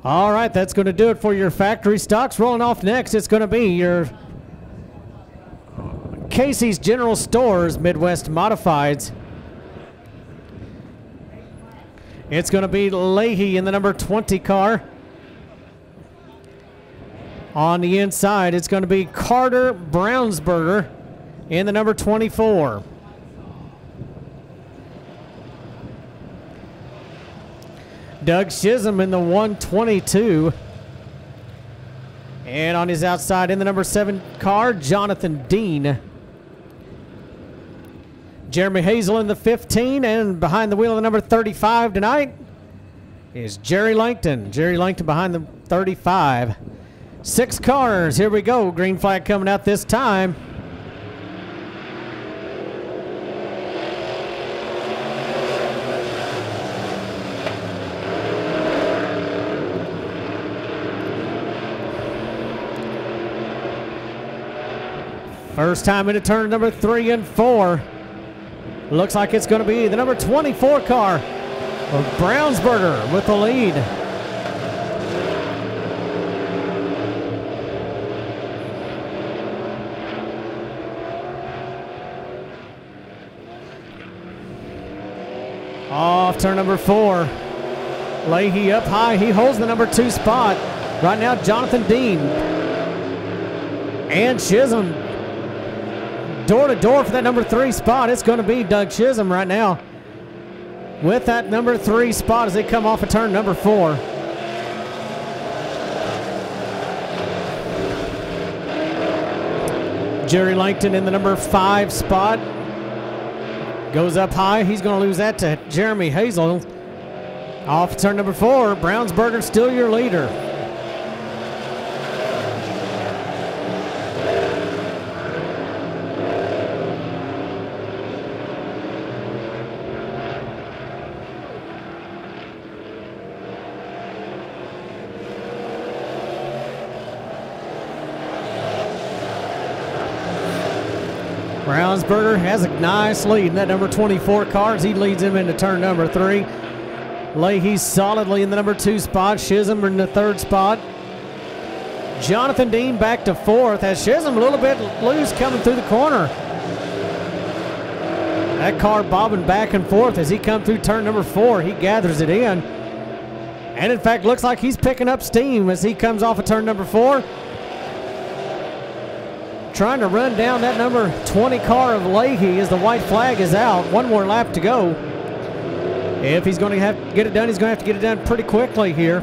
All right, that's going to do it for your factory stocks. Rolling off next, it's going to be your Casey's General Stores Midwest Modifieds. It's going to be Leahy in the number 20 car. On the inside, it's going to be Carter Brownsberger in the number 24. Doug Chisholm in the 122. And on his outside in the number 7 car, Jonathan Dean. Jeremy Hazel in the 15, and behind the wheel of the number 35 tonight is Jerry Langton. Jerry Langton behind the 35. 6 cars, here we go. Green flag coming out this time. First time into turn number 3 and 4. Looks like it's going to be the number 24 car of Brownsberger with the lead. Off turn number 4. Leahy up high. He holds the number 2 spot. Right now, Jonathan Dean and Chisholm door to door for that number 3 spot. It's going to be Doug Chisholm right now with that number 3 spot as they come off of turn number 4. Jerry Langton in the number 5 spot. Goes up high. He's going to lose that to Jeremy Hazel. Off turn number 4. Brownsberger still your leader. Brownsberger has a nice lead in that number 24 car as he leads him into turn number 3. Leahy solidly in the number 2 spot. Chisholm in the 3rd spot. Jonathan Dean back to 4th as Chisholm a little bit loose coming through the corner. That car bobbing back and forth as he comes through turn number 4. He gathers it in. And in fact, looks like he's picking up steam as he comes off of turn number 4. Trying to run down that number 20 car of Leahy as the white flag is out. One more lap to go. If he's going to have to get it done, he's going to have to get it done pretty quickly here.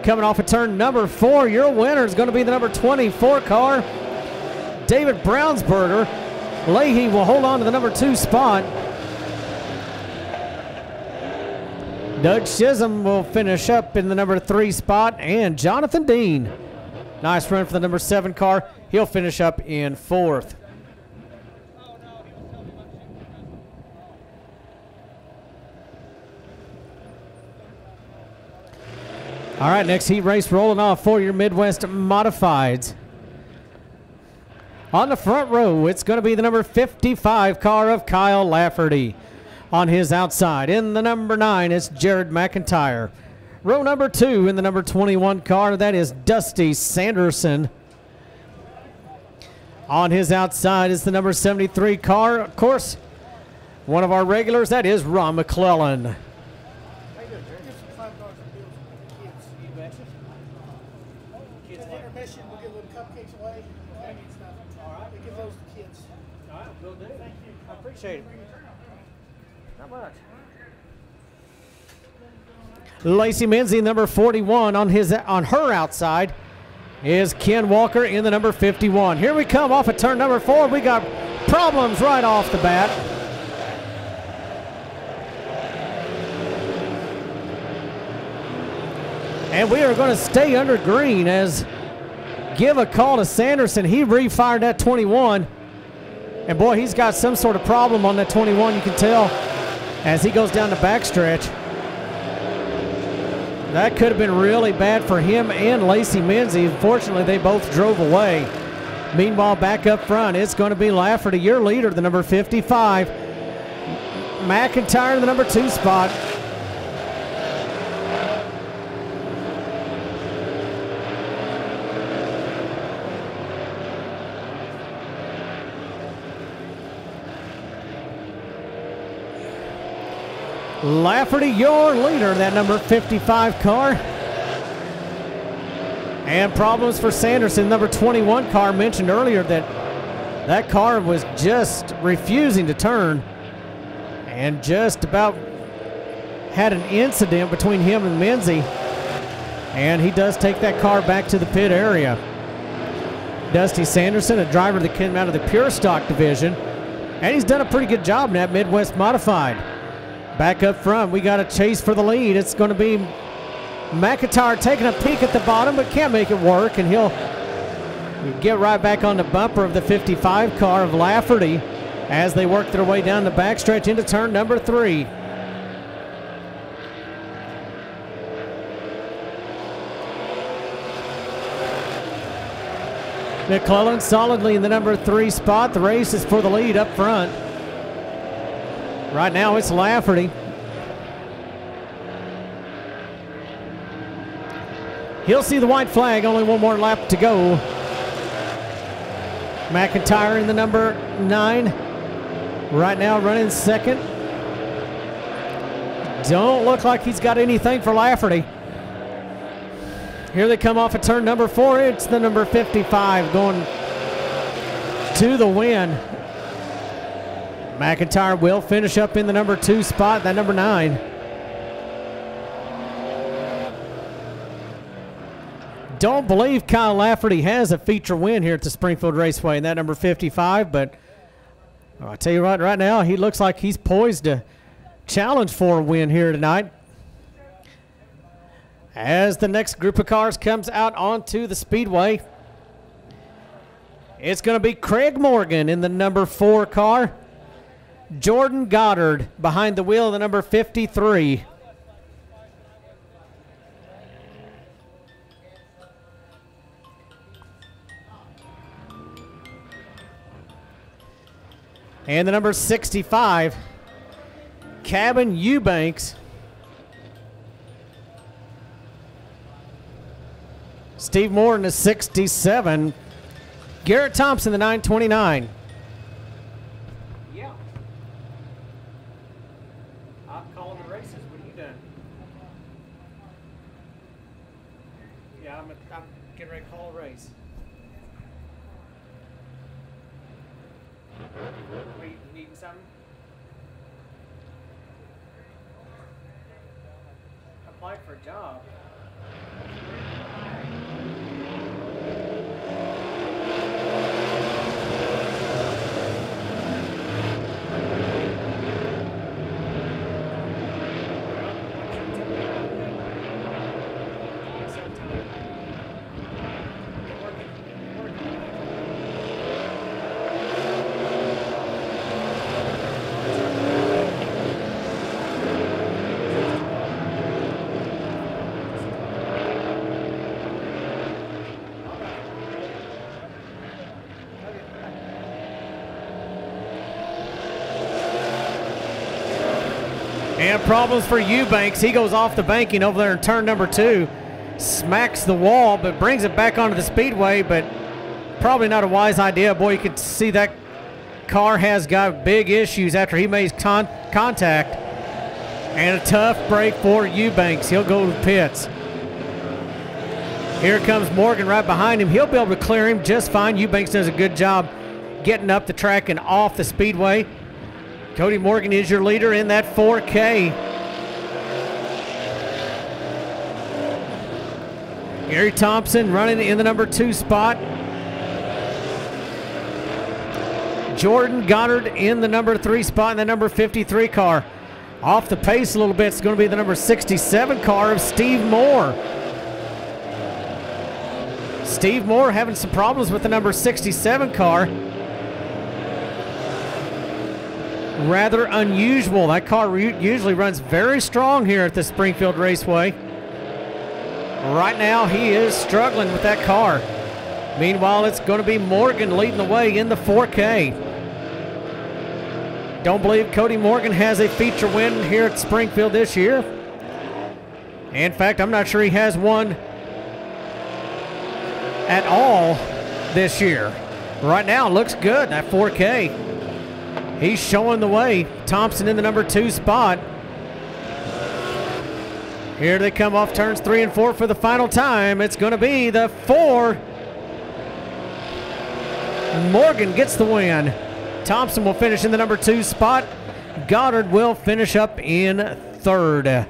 Coming off of turn number 4, your winner is going to be the number 24 car, David Brownsberger. Leahy will hold on to the number 2 spot. Doug Chisholm will finish up in the number 3 spot, and Jonathan Dean, nice run for the number 7 car. He'll finish up in 4th. All right, next heat race rolling off for your Midwest Modifieds. On the front row, it's going to be the number 55 car of Kyle Lafferty. On his outside, in the number 9, it's Jared McIntyre. Row number 2 in the number 21 car, that is Dusty Sanderson. On his outside is the number 73 car, of course, one of our regulars, that is Ron McClellan. Appreciate it. Not much. Lacey Menzie, number 41, on her outside is Ken Walker in the number 51. Here we come off of turn number 4. We got problems right off the bat. And we are going to stay under green as give a call to Sanderson. He refired that 21. And boy, he's got some sort of problem on that 21, you can tell, as he goes down the backstretch. That could have been really bad for him and Lacey Menzie. Unfortunately, they both drove away. Meanwhile, back up front, it's going to be Lafferty, your leader, the number 55. McIntyre in the number 2 spot. Lafferty, your leader, that number 55 car. And problems for Sanderson, number 21 car. Mentioned earlier that car was just refusing to turn and just about had an incident between him and Menzie. And he does take that car back to the pit area. Dusty Sanderson, a driver that came out of the pure stock division, and he's done a pretty good job in that Midwest Modified. Back up front, we got a chase for the lead. It's going to be McIntyre taking a peek at the bottom, but can't make it work, and he'll get right back on the bumper of the 55 car of Lafferty as they work their way down the backstretch into turn number 3. McClellan solidly in the number 3 spot. The race is for the lead up front. Right now it's Lafferty. He'll see the white flag, only one more lap to go. McIntyre in the number 9. Right now running second. Don't look like he's got anything for Lafferty. Here they come off of turn number 4. It's the number 55 going to the win. McIntyre will finish up in the number 2 spot, that number 9. Don't believe Kyle Lafferty has a feature win here at the Springfield Raceway in that number 55, but I'll tell you what, right now he looks like he's poised to challenge for a win here tonight. As the next group of cars comes out onto the speedway, it's going to be Craig Morgan in the number 4 car. Jordan Goddard behind the wheel of the number 53. And the number 65, Cabin Eubanks. Steve Moore in the 67. Garrett Thompson, the 929. Yeah. I'm calling the races. What are you doing? Yeah, I'm getting ready to call a race. Are you needing something? Applied for a job. And problems for Eubanks. He goes off the banking over there in turn number 2. Smacks the wall, but brings it back onto the speedway, but probably not a wise idea. Boy, you can see that car has got big issues after he makes contact. And a tough break for Eubanks. He'll go to the pits. Here comes Morgan right behind him. He'll be able to clear him just fine. Eubanks does a good job getting up the track and off the speedway. Cody Morgan is your leader in that 4K. Gary Thompson running in the number 2 spot. Jordan Goddard in the number 3 spot in the number 53 car. Off the pace a little bit, it's going to be the number 67 car of Steve Moore. Steve Moore having some problems with the number 67 car. Rather unusual. That car usually runs very strong here at the Springfield Raceway. Right now he is struggling with that car. Meanwhile, it's going to be Morgan leading the way in the 4K. Don't believe Cody Morgan has a feature win here at Springfield this year. In fact, I'm not sure he has one at all this year. Right now, it looks good, that 4K. He's showing the way. Thompson in the number 2 spot. Here they come off turns 3 and 4 for the final time. It's going to be the 4. Morgan gets the win. Thompson will finish in the number 2 spot. Goddard will finish up in 3rd.